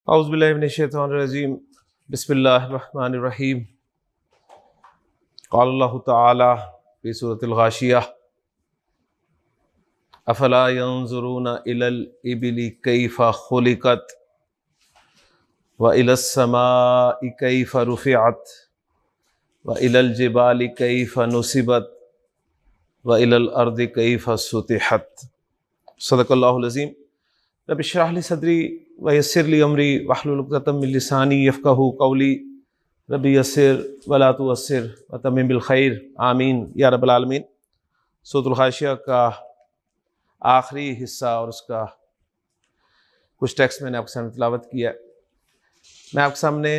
औज़ुबिल्लाहि मिनश्शैतानिर्रजीम बिस्मिल्लाहिर्रहमानिर्रहीम क़ाल अल्लाहु तआला फ़ी सूरतिल गाशिया अफ़ला यंज़ुरूना इलल इबिली कैफ़ खुलिक़त व इलस समाइ कैफ़ रुफ़िअत व इलल जिबालि कैफ़ नुसिबत व इलल अर्दि कैफ़ सुतिहत। सदक़ल्लाहुल अज़ीम। रब्बि इश्रह ली सदरी व यस्सिर ली अमरी वहलुल उक़दतम मिन लिसानी यफ़क़हू क़ौली रब्बि यस्सिर वला तुअस्सिर व तम्मिम बिल खैर आमीन या रब्बल आलमीन। सूरतुल गाशिया का आखिरी हिस्सा और उसका कुछ टेक्स्ट मैंने आपके सामने तिलावत किया। मैं आपके सामने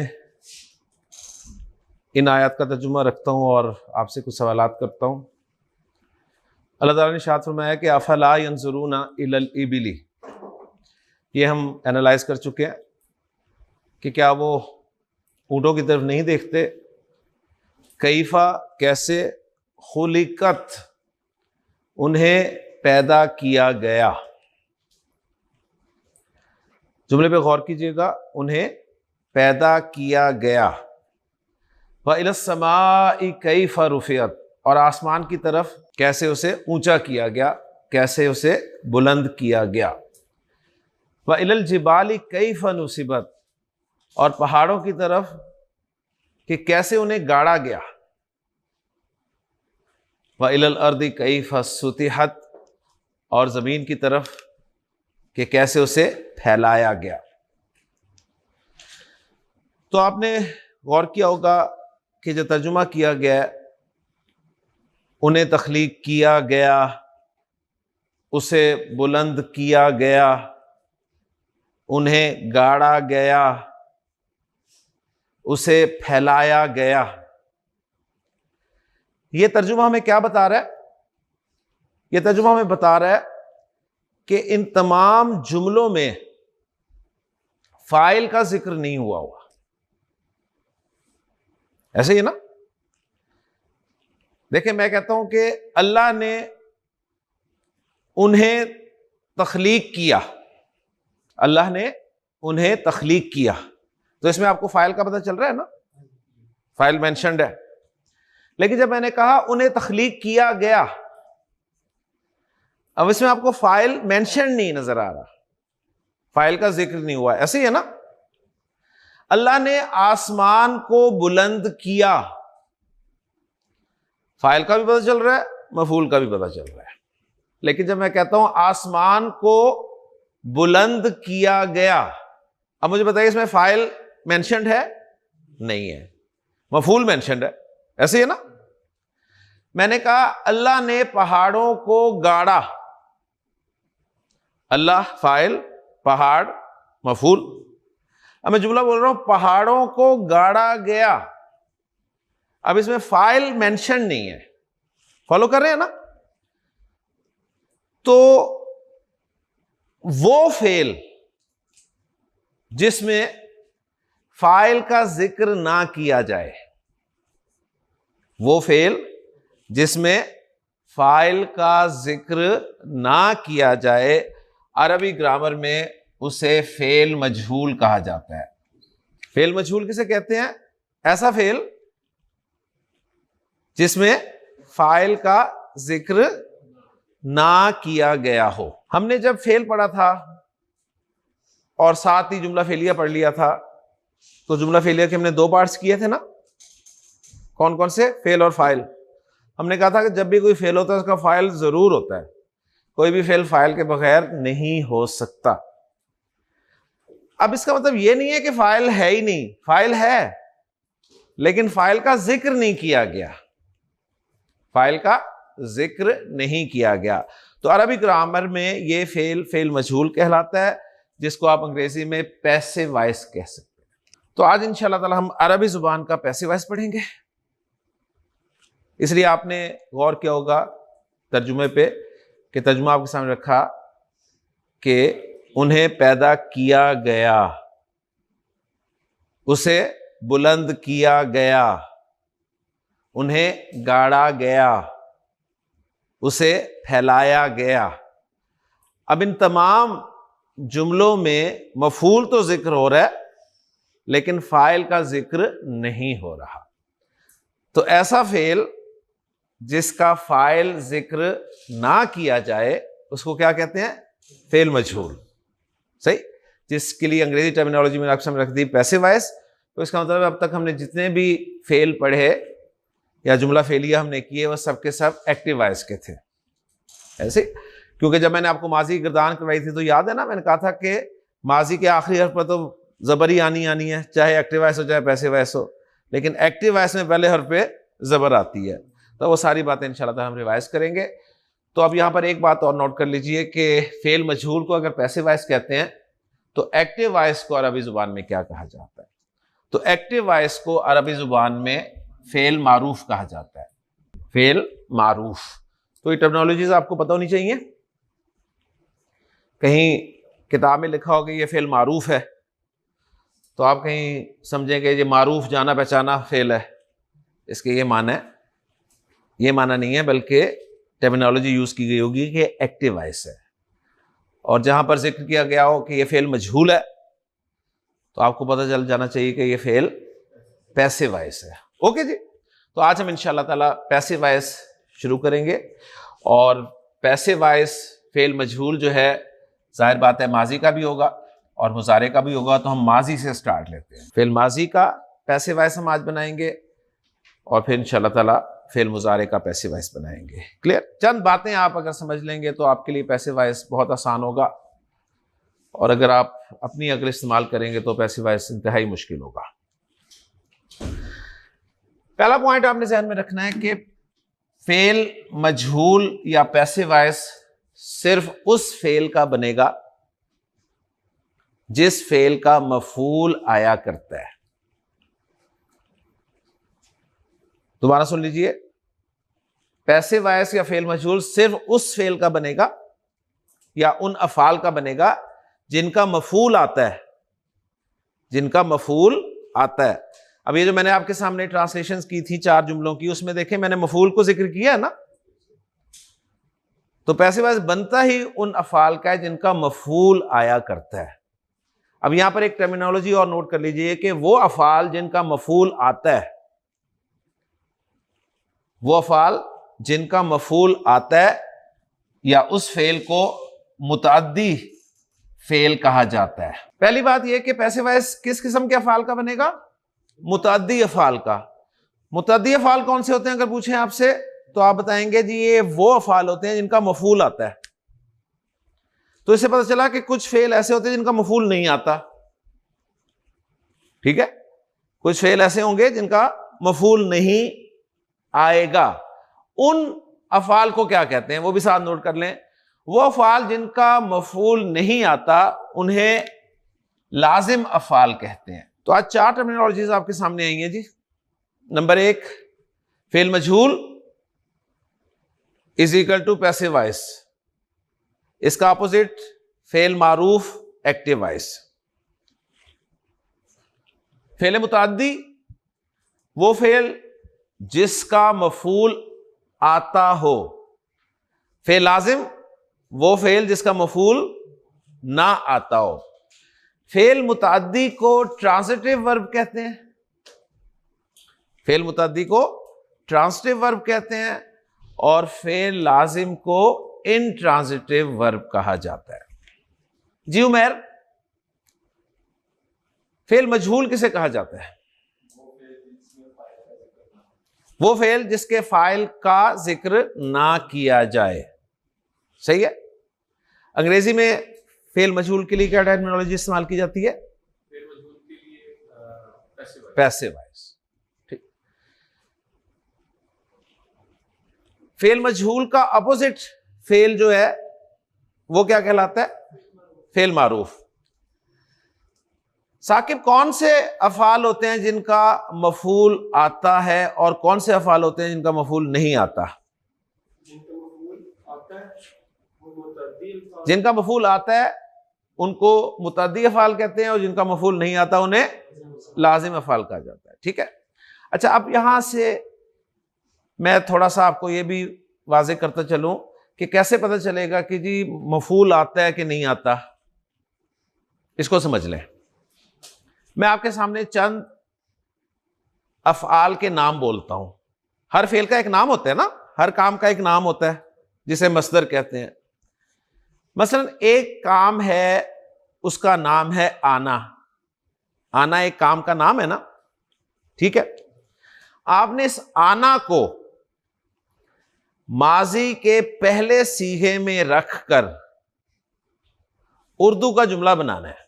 इन आयत का तर्जुमा रखता हूँ और आपसे कुछ सवालात करता हूँ। अल्लाह ताला ने इरशाद फरमाया कि अफ़ला यंज़ुरूना इलल इबिली, ये हम एनालाइज कर चुके हैं कि क्या वो ऊँटों की तरफ नहीं देखते। कैफ़ा कैसे, खुलिकत उन्हें पैदा किया गया। जुमले पे गौर कीजिएगा, उन्हें पैदा किया गया। व इलस समाइ कैफ़ रुफ़िअत, और आसमान की तरफ कैसे उसे ऊंचा किया गया, कैसे उसे बुलंद किया गया। व इलल जिबालि कैफ़ नुसिबत, और पहाड़ों की तरफ कि कैसे उन्हें गाड़ा गया। व इलल अर्दि कैफ़ सुतिहत, और ज़मीन की तरफ कि कैसे उसे फैलाया गया। तो आपने गौर किया होगा कि जो तर्जुमा किया गया, उन्हें तख्लीक किया गया, उसे बुलंद किया गया, उन्हें गाड़ा गया, उसे फैलाया गया। यह तर्जुमा हमें क्या बता रहा है? यह तर्जुमा हमें बता रहा है कि इन तमाम जुमलों में फाइल का जिक्र नहीं हुआ हुआ। ऐसे ही ना? देखिए, मैं कहता हूं कि अल्लाह ने उन्हें तख्लीक किया, अल्लाह ने उन्हें तख्लीक किया, तो इसमें आपको फाइल का पता चल रहा है ना, फाइल मेंशन्ड है। लेकिन जब मैंने कहा उन्हें तख्लीक किया गया, अब इसमें आपको फाइल मेंशन नहीं नजर आ रहा, फाइल का जिक्र नहीं हुआ। ऐसे ही है ना? अल्लाह ने आसमान को बुलंद किया, फाइल का भी पता चल रहा है, मफूल का भी पता चल रहा है। लेकिन जब मैं कहता हूं आसमान को बुलंद किया गया, अब मुझे बताइए इसमें फाइल मेंशन्ड है? नहीं है, मफूल मेंशन्ड है। ऐसे ही है ना? मैंने कहा अल्लाह ने पहाड़ों को गाड़ा, अल्लाह फाइल, पहाड़ मफूल। अब मैं जुमला बोल रहा हूं पहाड़ों को गाड़ा गया। अब इसमें फाइल मेंशन नहीं है, फॉलो कर रहे हैं ना? तो वो फेल जिसमें फाइल का जिक्र ना किया जाए, वो फेल जिसमें फाइल का जिक्र ना किया जाए, अरबी ग्रामर में उसे फेल मजहूल कहा जाता है। फेल मजहूल किसे कहते हैं? ऐसा फेल जिसमें फाइल का जिक्र ना किया गया हो। हमने जब फेल पढ़ा था और साथ ही जुमला फेलिया पढ़ लिया था, तो जुमला फेलिया के हमने दो पार्ट्स किए थे ना। कौन कौन से? फेल और फाइल। हमने कहा था कि जब भी कोई फेल होता है उसका फाइल जरूर होता है, कोई भी फेल फाइल के बगैर नहीं हो सकता। अब इसका मतलब यह नहीं है कि फाइल है ही नहीं, फाइल है, लेकिन फाइल का जिक्र नहीं किया गया, फाइल का जिक्र नहीं किया गया। तो अरबी ग्रामर में यह फेल फेल मजहूल कहलाता है, जिसको आप अंग्रेजी में पैसिव वॉइस कह सकते हैं। तो आज इंशाअल्लाह ताला हम अरबी जुबान का पैसिव वॉइस पढ़ेंगे। इसलिए आपने गौर किया होगा तर्जुमे पे कि तर्जुमा आपके सामने रखा कि उन्हें पैदा किया गया, उसे बुलंद किया गया, उन्हें गाड़ा गया, उसे फैलाया गया। अब इन तमाम जुमलों में मफूल तो जिक्र हो रहा है लेकिन फाइल का जिक्र नहीं हो रहा, तो ऐसा फेल जिसका फाइल जिक्र ना किया जाए उसको क्या कहते हैं? फेल मजहूल। सही, जिसके लिए अंग्रेजी टर्मिनोलॉजी में आपसे रख दी पैसिव वॉइस। तो इसका मतलब अब तक हमने जितने भी फेल पढ़े या जुमला फेलिया हमने किए वो सब के सब एक्टिव वॉइस के थे। ऐसे क्योंकि जब मैंने आपको माजी की गर्दान करवाई थी तो याद है ना, मैंने कहा था कि माजी के आखिरी हर्फ पर तो जबर ही आनी है, चाहे एक्टिव वॉइस हो चाहे पैसिव वॉइस हो, लेकिन एक्टिव वॉइस में पहले हर्फ पे जबर आती है। तो वो सारी बातें इंशाल्लाह हम रिवाइज करेंगे। तो अब यहाँ पर एक बात और नोट कर लीजिए कि फेल मजहूल को अगर पैसिव वॉइस कहते हैं तो एक्टिव वॉइस को अरबी जुबान में क्या कहा जाता है? तो एक्टिव वॉइस को अरबी जुबान में फेल मारूफ कहा जाता है। फेल मारूफ, तो ये टर्मिनोलॉजीज आपको पता होनी चाहिए। कहीं किताब में लिखा होगा ये फेल मारूफ है तो आप कहीं समझेंगे ये मारूफ जाना पहचाना फेल है, इसके ये माना है, ये माना नहीं है, बल्कि टर्मिनोलॉजी यूज की गई होगी कि एक्टिव वॉइस है। और जहां पर जिक्र किया गया हो कि ये फेल मजहूल है तो आपको पता चल जाना चाहिए कि ये फेल पैसिव वॉइस है। ओके जी, तो आज हम इंशाल्लाह ताला पैसिव वॉइस शुरू करेंगे। और पैसिव वॉइस फेल मजहूल जो है जाहिर बात है माजी का भी होगा और मुजारे का भी होगा, तो हम माजी से स्टार्ट लेते हैं। फेल माजी का पैसिव वॉइस हम आज बनाएंगे और फिर इंशाल्लाह ताला फेल मुजारे का पैसिव वॉइस बनाएंगे। क्लियर? चंद बातें आप अगर समझ लेंगे तो आपके लिए पैसिव वॉइस बहुत आसान होगा, और अगर आप अपनी अकल इस्तेमाल करेंगे तो पैसिव वॉइस इंतहाई मुश्किल होगा। पहला पॉइंट आपने ध्यान में रखना है कि फेल मजहूल या पैसिव वॉइस सिर्फ उस फेल का बनेगा जिस फेल का मफूल आया करता है। दोबारा सुन लीजिए, पैसिव वॉइस या फेल मजहूल सिर्फ उस फेल का बनेगा या उन अफाल का बनेगा जिनका मफूल आता है, जिनका मफूल आता है। अब ये जो मैंने आपके सामने ट्रांसलेशंस की थी 4 जुमलों की, उसमें देखें मैंने मफूल को जिक्र किया है ना, तो पैसिव वॉइस बनता ही उन अफाल का है जिनका मफूल आया करता है। अब यहां पर एक टर्मिनोलॉजी और नोट कर लीजिए कि वो अफाल जिनका मफूल आता है, वो अफाल जिनका मफूल आता है या उस फेल को मुतअद्दी फेल कहा जाता है। पहली बात यह कि पैसिव वॉइस किस किस्म के अफाल का बनेगा? मुतअद्दी अफाल का। मुतअद्दी अफाल कौन से होते हैं अगर पूछें आपसे तो आप बताएंगे जी ये वो अफाल होते हैं जिनका मफूल आता है। तो इससे पता चला कि कुछ फेल ऐसे होते हैं जिनका मफूल नहीं आता। ठीक है, कुछ फेल ऐसे होंगे जिनका मफूल नहीं आएगा। उन अफाल को क्या कहते हैं वो भी साथ नोट कर लें। वो अफाल जिनका मफूल नहीं आता उन्हें लाजिम अफाल कहते हैं। तो आज 4 टर्मिनोलॉजीज आपके सामने आई हैं जी। नंबर 1, फेल मजहूल is equal to passive voice. इसका अपोजिट फेल मारूफ एक्टिव वॉइस। फेल मुतअद्दी वो फेल जिसका मफूल आता हो। फेल लाजिम वो फेल जिसका मफूल ना आता हो। फेल मुतअद्दी को ट्रांजिटिव वर्ब कहते हैं। फेल मुतअद्दी को ट्रांजिटिव वर्ब कहते हैं और फेल लाजिम को इनट्रांजिटिव वर्ब कहा जाता है। जी उमर, फेल मजहूल किसे कहा जाता है? वो फेल जिसके फाइल का जिक्र ना किया जाए। सही है। अंग्रेजी में फेल मजहूल के लिए क्या टर्मिनोलॉजी इस्तेमाल की जाती है? फेल मजहूल के लिए पैसिव वॉइस। ठीक। फेल मजहूल का अपोजिट फेल जो है वो क्या कहलाता है? फेल मारूफ। साकिब, कौन से अफाल होते हैं जिनका मफूल आता है और कौन से अफाल होते हैं जिनका मफूल नहीं आता? जिनका मफूल आता है उनको मुतअद्दी अफाल कहते हैं और जिनका मफूल नहीं आता उन्हें लाजिम अफाल कहा जाता है। ठीक है। अच्छा, अब यहां से मैं थोड़ा सा आपको यह भी वाज़ेह करता चलूं कि कैसे पता चलेगा कि जी मफूल आता है कि नहीं आता। इसको समझ लें। मैं आपके सामने चंद अफआल के नाम बोलता हूं। हर फेल का एक नाम होता है ना, हर काम का एक नाम होता है जिसे मसदर कहते हैं। मसलन एक काम है, उसका नाम है आना। आना एक काम का नाम है ना, ठीक है। आपने इस आना को माजी के पहले सीगे में रखकर उर्दू का जुमला बनाना है।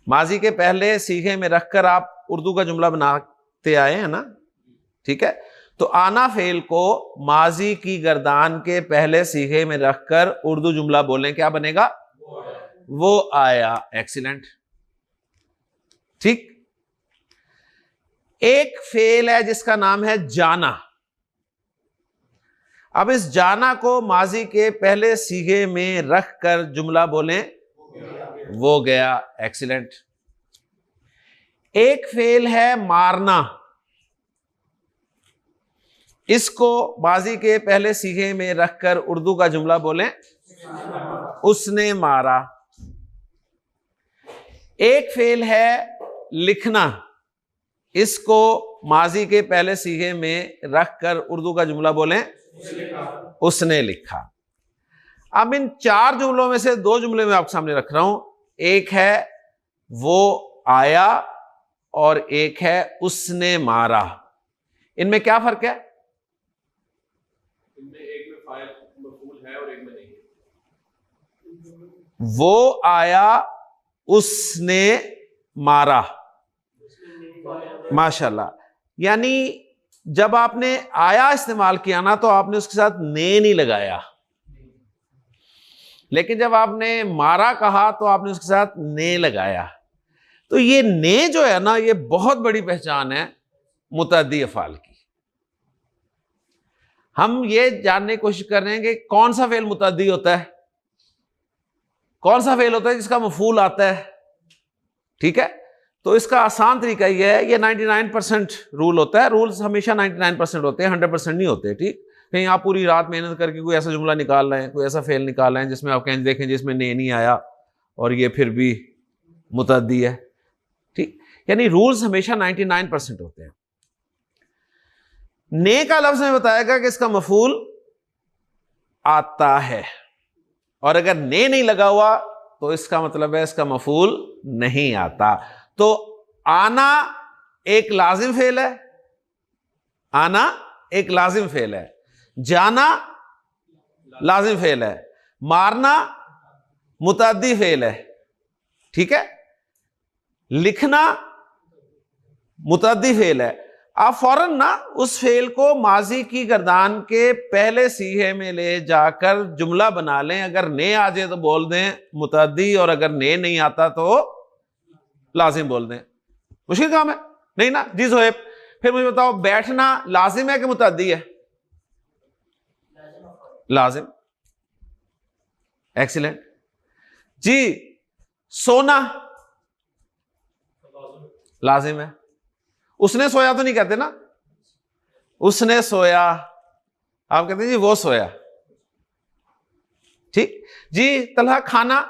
माजी के पहले सीगे में रखकर आप उर्दू का जुमला बनाते आए हैं ना, ठीक है। तो आना फेल को माजी की गर्दान के पहले सीगे में रखकर उर्दू जुमला बोलें, क्या बनेगा? वो आया। एक्सीलेंट, ठीक। एक फेल है जिसका नाम है जाना। अब इस जाना को माजी के पहले सीगे में रखकर जुमला बोलें, वो गया। एक्सीलेंट। एक फेल है मारना। इसको माजी के पहले सीगे में रखकर उर्दू का जुमला बोलें, उसने मारा। एक फेल है लिखना। इसको माजी के पहले सीगे में रखकर उर्दू का जुमला बोलें, उसने लिखा। अब इन चार जुमलों में से दो जुमले मैं आपके सामने रख रहा हूं। एक है वो आया और एक है उसने मारा। इनमें क्या फर्क है? इनमें एक में फाइल मफूल है और एक में नहीं है। वो आया, उसने मारा। माशाल्लाह। यानी जब आपने आया इस्तेमाल किया ना, तो आपने उसके साथ ने नहीं लगाया, लेकिन जब आपने मारा कहा तो आपने उसके साथ ने लगाया। तो ये ने जो है ना, ये बहुत बड़ी पहचान है मुतअद्दी अफ़आल की। हम ये जानने की कोशिश कर रहे हैं कि कौन सा फेल मुतअद्दी होता है, कौन सा फेल होता है जिसका मफूल आता है, ठीक है। तो इसका आसान तरीका ये है, ये 99% रूल होता है। रूल्स हमेशा 99% होते हैं, 100% नहीं होते, ठीक। कहीं आप पूरी रात मेहनत करके कोई ऐसा जुमला निकाल रहे हैं, कोई ऐसा फेल निकाल रहे हैं जिसमें आप कहें देखें जिसमें ने नहीं आया और ये फिर भी मुतअद्दी है, ठीक। यानी रूल्स हमेशा 99% होते हैं। ने का लफ्ज में बताएगा कि इसका मफूल आता है, और अगर ने नहीं लगा हुआ तो इसका मतलब है इसका मफूल नहीं आता। तो आना एक लाजिम फेल है, आना एक लाजिम फेल है, जाना लाजिम फेल है, मारना मुतअद्दी फेल है, ठीक है। लिखना मुतअद्दी फेल है। आप फौरन ना उस फेल को माजी की गर्दान के पहले सीगे में ले जाकर जुमला बना लें। अगर ने आ जाए तो बोल दें मुतअद्दी, और अगर ने नहीं आता तो लाजिम बोल दें। मुश्किल काम है नहीं ना जी ज़ोहैब? फिर मुझे बताओ, बैठना लाजिम है कि मुतअद्दी है? लाजिम। एक्सीलेंट जी। सोना लाजिम है। उसने सोया तो नहीं कहते ना, उसने सोया, आप कहते हैं जी वो सोया, ठीक जी। तलहा खाना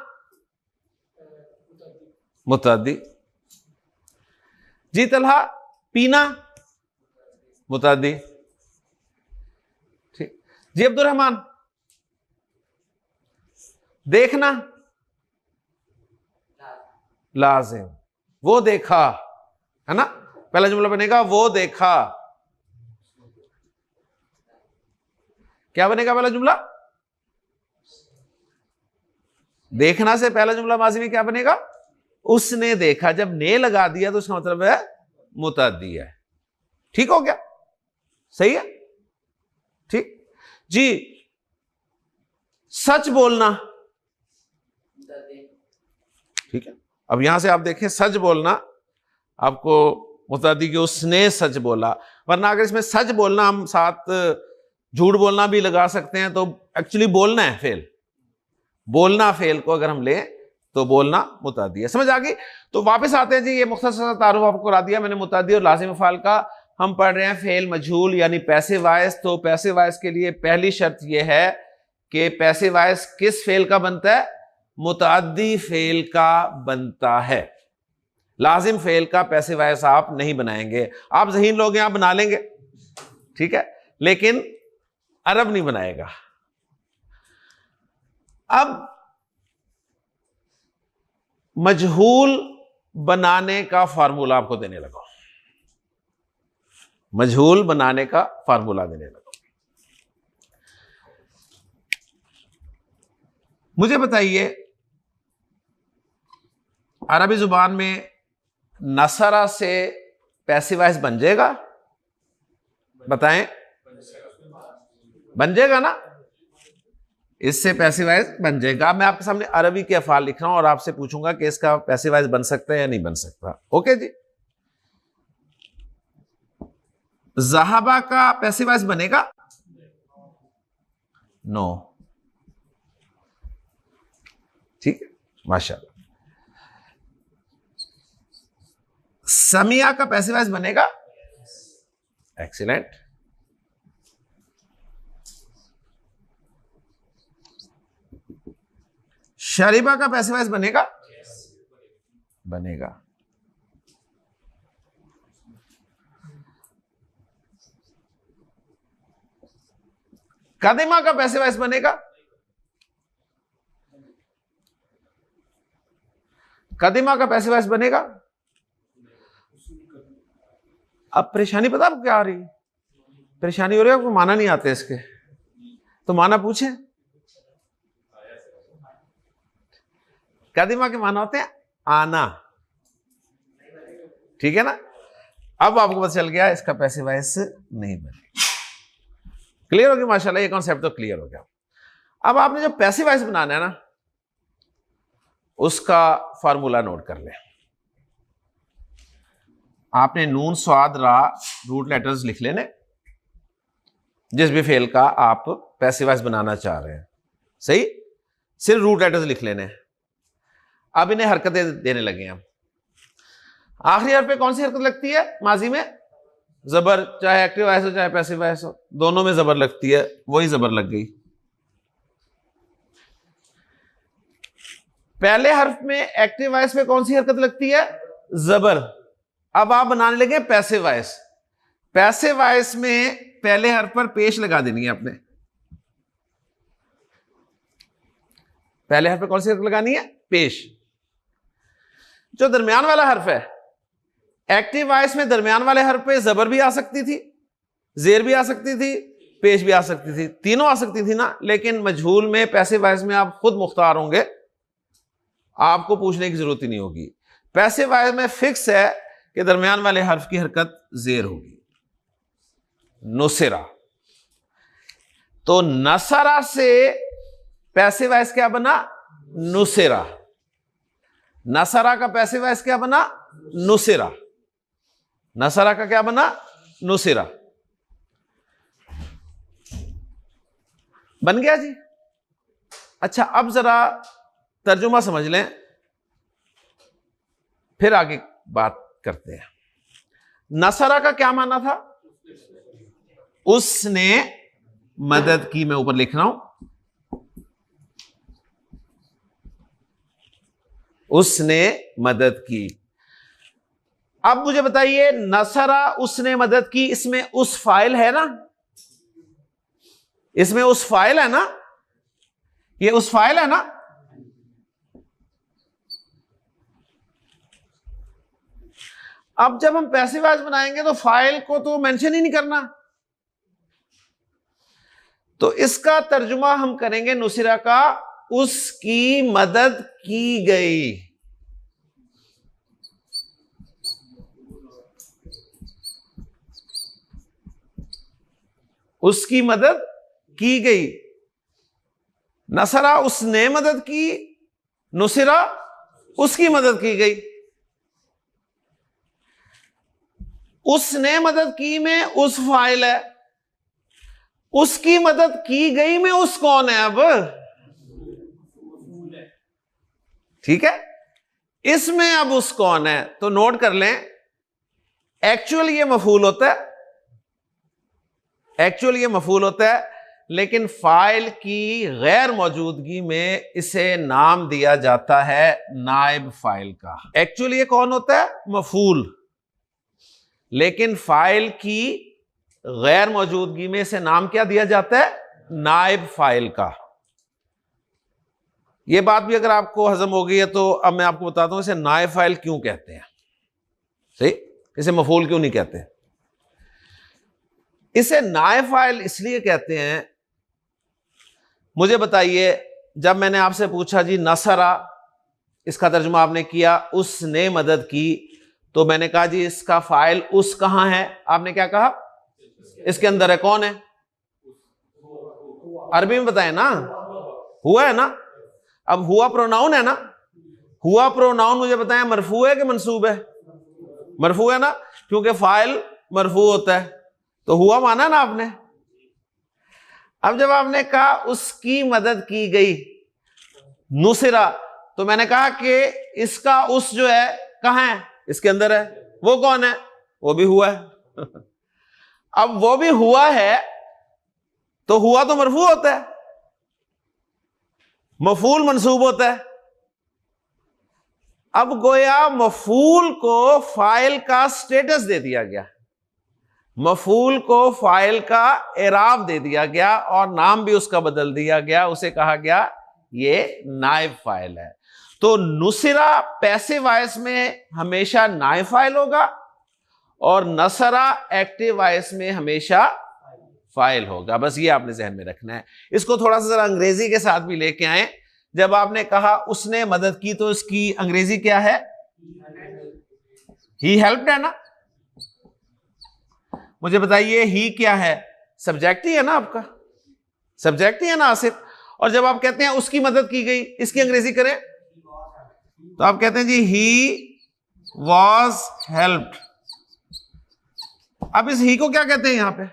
मुतअद्दी जी। तलहा पीना मुतअद्दी, ठीक जी। अब्दुर्रहमान देखना लाजिम, वो देखा है ना, पहला जुमला बनेगा वो देखा। क्या बनेगा पहला जुमला? देखना से पहला जुमला माज़ी में क्या बनेगा? उसने देखा। जब ने लगा दिया तो उसका मतलब है मुतअद्दी है। ठीक हो गया? सही है, ठीक जी। सच बोलना, ठीक है। अब यहां से आप देखें, सच बोलना आपको मुतअद्दी के उसने सच बोला, वरना अगर इसमें सच बोलना हम साथ झूठ बोलना भी लगा सकते हैं तो एक्चुअली बोलना है फेल। बोलना फेल को अगर हम लें तो बोलना मुतअद्दी है। समझ आ गई? तो वापस आते हैं जी। ये मुख्तसर तारुफ आपको करा दिया मैंने मुतअद्दी और लाजिम अफ़आल का। हम पढ़ रहे हैं फेल मजहूल यानी पैसिव वॉइस। तो पैसिव वॉइस के लिए पहली शर्त यह है कि पैसिव वॉइस किस फेल का बनता है? मुतअद्दी फेल का बनता है। लाजिम फेल का पैसिव वॉइस आप नहीं बनाएंगे। आप ज़हीन लोग यहां बना लेंगे, ठीक है, लेकिन अरब नहीं बनाएगा। अब मजहूल बनाने का फार्मूला आपको देने लगा, मजहूल बनाने का फार्मूला देने लगा। मुझे बताइए, अरबी जुबान में नसरा से पैसिव वॉइस बन जाएगा? बताएं, बन जाएगा ना? इससे पैसिव वॉइस बन जाएगा। मैं आपके सामने अरबी के अफ़ाल लिख रहा हूं और आपसे पूछूंगा कि इसका पैसिव वॉइस बन सकता है या नहीं बन सकता। ओके जी। ज़हाबा का पैसिव वॉइस बनेगा? नो। ठीक है, माशाअल्लाह। समिया का पैसिव वॉइस बनेगा? एक्सीलेंट। शरीबा का पैसिव वॉइस बनेगा? बनेगा। कदिमा का पैसिव वॉइस बनेगा? कदिमा का पैसिव वॉइस बनेगा? अब परेशानी पता आपको क्या आ रही है? परेशानी हो रही है आपको, माना नहीं आते इसके, तो माना पूछे। कदिमा के माना होते हैं आना, ठीक है ना? अब आपको पता चल गया इसका पैसिव वॉइस नहीं बनेगा। क्लियर हो गया? माशाल्लाह, ये कॉन्सेप्ट तो क्लियर हो गया। अब आपने जो पैसिव वॉइस बनाना है ना, उसका फार्मूला नोट कर ले। आपने नून स्वाद रा रूट लेटर्स लिख लेने, जिस भी फेल का आप पैसिव वॉइस बनाना चाह रहे हैं, सही, सिर्फ रूट लेटर्स लिख लेने। अब इन्हें हरकतें देने लगे हैं। आखिरी हर्फ पे कौन सी हरकत लगती है माजी में? जबर, चाहे एक्टिव वॉइस हो चाहे पैसिव वॉइस हो, दोनों में जबर लगती है। वही जबर लग गई। पहले हर्फ में एक्टिव वॉइस पे कौन सी हरकत लगती है? जबर। अब आप बनाने लगे पैसिव वॉइस। पैसिव वॉइस में पहले हर्फ पर पेश लगा देनी है आपने। पहले हर्फ पे कौन सी हरकत लगानी है? पेश। जो दरमियान वाला हर्फ है, एक्टिव वॉइस में दरमियान वाले हर्फ पे जबर भी आ सकती थी, जेर भी आ सकती थी, पेश भी आ सकती थी, तीनों आ सकती थी ना। लेकिन मजहूल में पैसिव वॉइस में आप खुद मुख्तार होंगे, आपको पूछने की जरूरत ही नहीं होगी। पैसिव वॉइस में फिक्स है कि दरमियान वाले हर्फ की हरकत जेर होगी। नुसरा, तो नसरा से पैसिव वॉइस क्या बना? नुसरा। नसरा का पैसिव वॉइस क्या बना? नुसरा। नसरा का क्या बना? नुसरा। बन गया जी। अच्छा, अब जरा तर्जुमा समझ लें, फिर आगे बात करते हैं। नसरा का क्या माना था? उसने मदद की। मैं ऊपर लिख रहा हूं, उसने मदद की। अब मुझे बताइए, नसरा उसने मदद की, इसमें उस फाइल है ना? इसमें उस फाइल है ना? ये उस फाइल है ना? अब जब हम पैसिव वॉइस बनाएंगे तो फाइल को तो मेंशन ही नहीं करना, तो इसका तर्जुमा हम करेंगे नुसरा का, उसकी मदद की गई। उसकी मदद की गई। नसरा उसने मदद की, नुसरा उसकी मदद की गई। उसने मदद की में उस फाइल है, उसकी मदद की गई में उस कौन है? अब ठीक है, इसमें अब उस कौन है? तो नोट कर लें, एक्चुअल ये मफूल होता है, एक्चुअल ये मफूल होता है, लेकिन फाइल की गैर मौजूदगी में इसे नाम दिया जाता है नाइब फाइल का। एक्चुअली ये कौन होता है? मफूल। लेकिन फाइल की गैर मौजूदगी में इसे नाम क्या दिया जाता है? नाइब फाइल का। ये बात भी अगर आपको हजम हो गई है तो अब मैं आपको बताता हूं इसे नाइब फाइल क्यों कहते हैं। सही, इसे मफूल क्यों नहीं कहते? इसे नाइब फाइल इसलिए कहते हैं, मुझे बताइए, जब मैंने आपसे पूछा जी नसरा, इसका तर्जुमा आपने किया उसने मदद की, तो मैंने कहा जी इसका फाइल उस कहां है? आपने क्या कहा? इसके अंदर है। कौन है? अरबी में बताएं ना, हुआ है ना। अब हुआ प्रोनाउन है ना, हुआ प्रोनाउन मुझे बताएं मरफू है कि मंसूब है? मरफू है ना, क्योंकि फाइल मरफू होता है, तो हुआ माना ना आपने। अब जब आपने कहा उसकी मदद की गई, नुसरा, तो मैंने कहा कि इसका उस जो है कहां है? इसके अंदर है। वो कौन है? वो भी हुआ है। अब वो भी हुआ है तो हुआ तो मरफू होता है, मफूल मंसूब होता है। अब गोया मफूल को फाइल का स्टेटस दे दिया गया, मफूल को फाइल का एराब दे दिया गया और नाम भी उसका बदल दिया गया, उसे कहा गया ये नाइब फाइल है। तो नुसरा पैसिव वॉइस में हमेशा नाइब फाइल होगा और नसरा एक्टिव वॉइस में हमेशा फाइल होगा। बस ये आपने जहन में रखना है। इसको थोड़ा सा जरा अंग्रेजी के साथ भी लेके आए। जब आपने कहा उसने मदद की तो इसकी अंग्रेजी क्या है? ही हेल्प्ड है ना। मुझे बताइए ही क्या है? सब्जेक्ट ही है ना, आपका सब्जेक्ट ही है ना आसिफ। और जब आप कहते हैं उसकी मदद की गई, इसकी अंग्रेजी करें तो आप कहते हैं जी ही वॉज हेल्प्ड। अब इस ही को क्या कहते हैं? यहां पे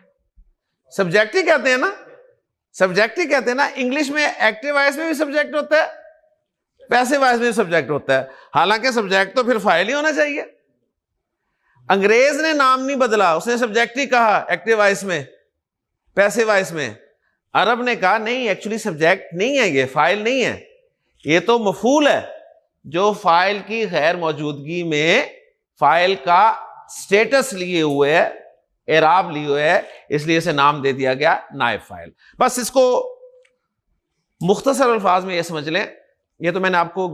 सब्जेक्ट ही कहते हैं ना, सब्जेक्ट ही कहते हैं ना। इंग्लिश में एक्टिव वॉइस में भी सब्जेक्ट होता है, पैसिव वॉइस में भी सब्जेक्ट होता है। हालांकि सब्जेक्ट तो फिर फाइल ही होना चाहिए। अंग्रेज ने नाम नहीं बदला, उसने सब्जेक्ट ही कहा एक्टिव वॉइस में, पैसिव वॉइस में। अरब ने कहा नहीं, एक्चुअली सब्जेक्ट नहीं है, ये फाइल नहीं है, ये तो मफूल है जो फाइल की गैर मौजूदगी में फाइल का स्टेटस लिए हुए है, एराब लिए हुए है, इसलिए इसे नाम दे दिया गया नाइब फाइल। बस इसको मुख्तसर अल्फाज में ये समझ लें। ये तो मैंने आपको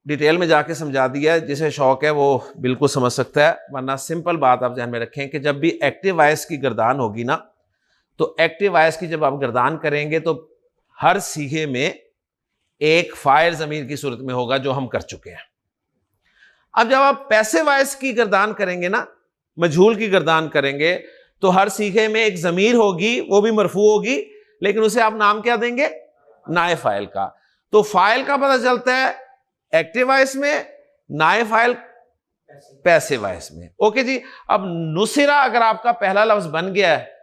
डिटेल में जाके समझा दिया है, जिसे शौक है वो बिल्कुल समझ सकता है, वरना सिंपल बात आप ध्यान में रखें कि जब भी एक्टिव वॉइस की गर्दान होगी ना, तो एक्टिव वॉइस की जब आप गर्दान करेंगे तो हर सीगे में एक फाइल ज़मीर की सूरत में होगा, जो हम कर चुके हैं। अब जब आप पैसिव वॉइस की गर्दान करेंगे ना, मजहूल की गर्दान करेंगे, तो हर सीगे में एक ज़मीर होगी, वो भी मरफू होगी, लेकिन उसे आप नाम क्या देंगे? नाइब फाइल का। तो फाइल का पता चलता है एक्टिव वॉइस में, नाइब फाइल पैसिव वॉइस में। ओके जी। अब नुसरा अगर आपका पहला लफ्ज बन गया है,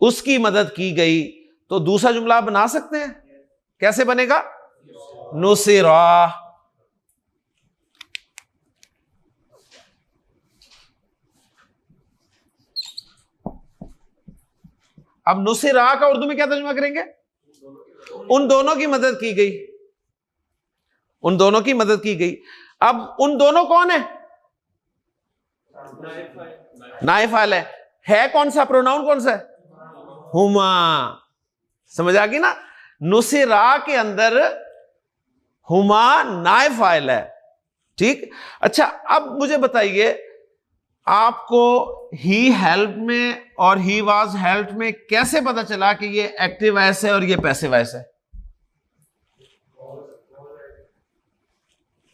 उसकी मदद की गई, तो दूसरा जुमला आप बना सकते हैं। कैसे बनेगा? नुसरा। अब नुसरा का उर्दू में क्या तर्जुमा करेंगे? उन दोनों की मदद की गई, उन दोनों की मदद की गई। अब उन दोनों कौन है? नाइब फाइल है कौन सा? प्रोनाउन कौन सा है? हुमा। समझ आ गई ना? नुसरा के अंदर हुमा नाइब फाइल है। ठीक। अच्छा, अब मुझे बताइए, आपको ही हेल्प में और ही वाज हेल्प में कैसे पता चला कि ये एक्टिव वॉइस है और ये पैसिव वॉइस है?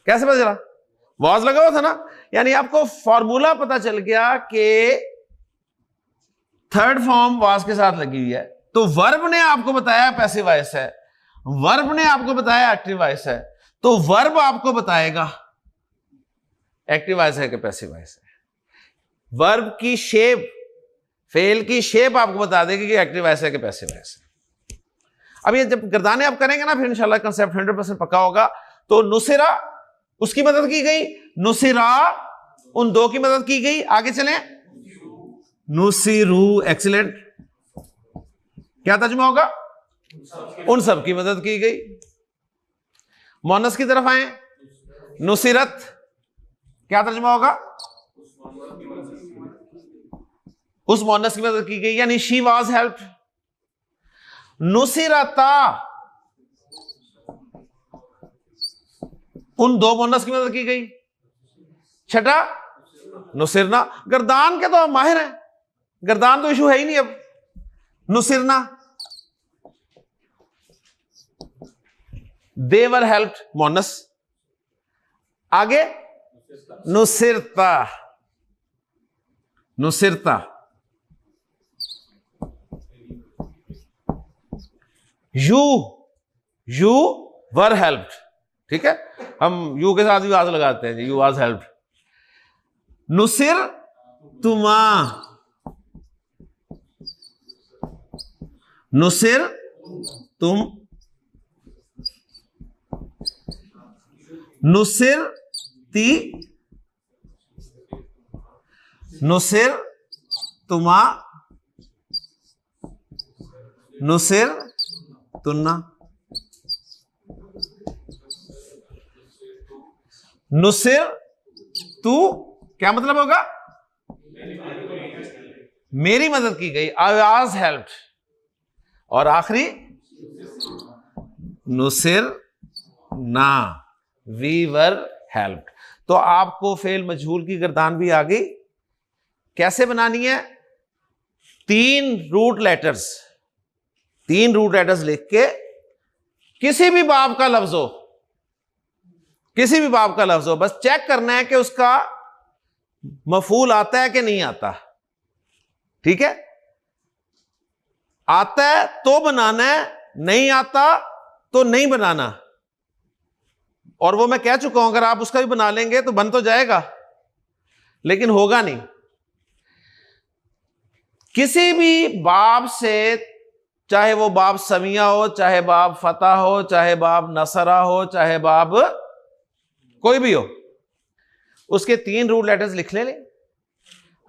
कैसे पता चला? वाज लगा हुआ था ना, यानी आपको फॉर्मूला पता चल गया कि थर्ड फॉर्म वाज के साथ लगी हुई है। तो वर्ब ने आपको बताया पैसिव वॉइस है, वर्ब ने आपको बताया एक्टिव वॉइस है, तो वर्ब आपको बताएगा एक्टिव वॉइस है कि पैसिव वॉइस है। वर्ब की शेप, फेल की शेप आपको बता देगी कि एक्टिव वॉइस है कि पैसिव वॉइस है। अब ये जब गर्दाने आप करेंगे ना, फिर इंशाल्लाह कंसेप्ट 100% पक्का होगा। तो नुसरा, उसकी मदद की गई, नुसरा उन दो की मदद की गई। आगे चलें, नुसिरू। एक्सीलेंट, क्या तर्जुमा होगा? उन सब की मदद की गई। मोनस की तरफ आए, नुसिरत, क्या तर्जुमा होगा? उस मोनस की मदद की गई, यानी शी वाज हेल्प्ड। नुसिरता, उन दो मोनस की मदद की गई। छठा नुसिरना, गर्दान के तो हम माहिर हैं, गर्दान तो इशू है ही नहीं अब। नुसिरना, दे वर हेल्प्ड, मोनस। आगे नुसिरता, नुसिरता, यू वर हेल्प्ड। ठीक है, हम यू के साथ भी वाज लगाते हैं, यू वाज हेल्प्ड। नुसिर तुमा, नुसिर तुम, नुसिर ती, नुसिर तुमा, नुसिर तुन्ना। नुसिर तू, क्या मतलब होगा? मेरी मदद की गई, आई वाज हेल्प्ड। और आखिरी नुसिर ना, वी वर हेल्प्ड। तो आपको फेल मजहूल की गर्दान भी आ गई। कैसे बनानी है? तीन रूट लेटर्स लिख के, किसी भी बाब का लफ्ज हो, किसी भी बाब का लफ्ज हो, बस चेक करना है कि उसका मफूल आता है कि नहीं आता। ठीक है, आता है तो बनाना है, नहीं आता तो नहीं बनाना। और वो मैं कह चुका हूं, अगर आप उसका भी बना लेंगे तो बन तो जाएगा, लेकिन होगा नहीं। किसी भी बाब से, चाहे वो बाब समिया हो, चाहे बाब फतह हो, चाहे बाब नसरा हो, चाहे बाब कोई भी हो, उसके तीन रूट लेटर्स लिख ले।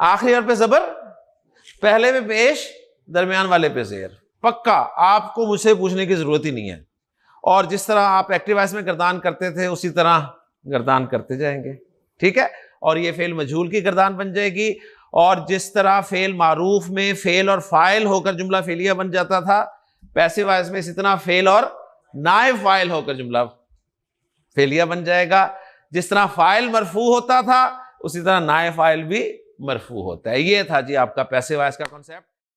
आखिरी हर्फ पे जबर, पहले पे पेश, दरमियान वाले पे जेर। पक्का, आपको मुझसे पूछने की जरूरत ही नहीं है। और जिस तरह आप एक्टिव वॉइस में गर्दान करते थे उसी तरह गर्दान करते जाएंगे। ठीक है, और ये फेल मजहूल की गर्दान बन जाएगी। और जिस तरह फेल मारूफ में फेल और फाइल होकर जुमला फेलिया बन जाता था, पैसिव वॉइस में इसी तरह फेल और नाइब फाइल होकर जुमला फेलिया बन जाएगा। जिस तरह फाइल मरफू होता था उसी तरह नाइब फाइल भी मरफू होता है। ये था जी आपका पैसिव वॉइस का कॉन्सेप्ट।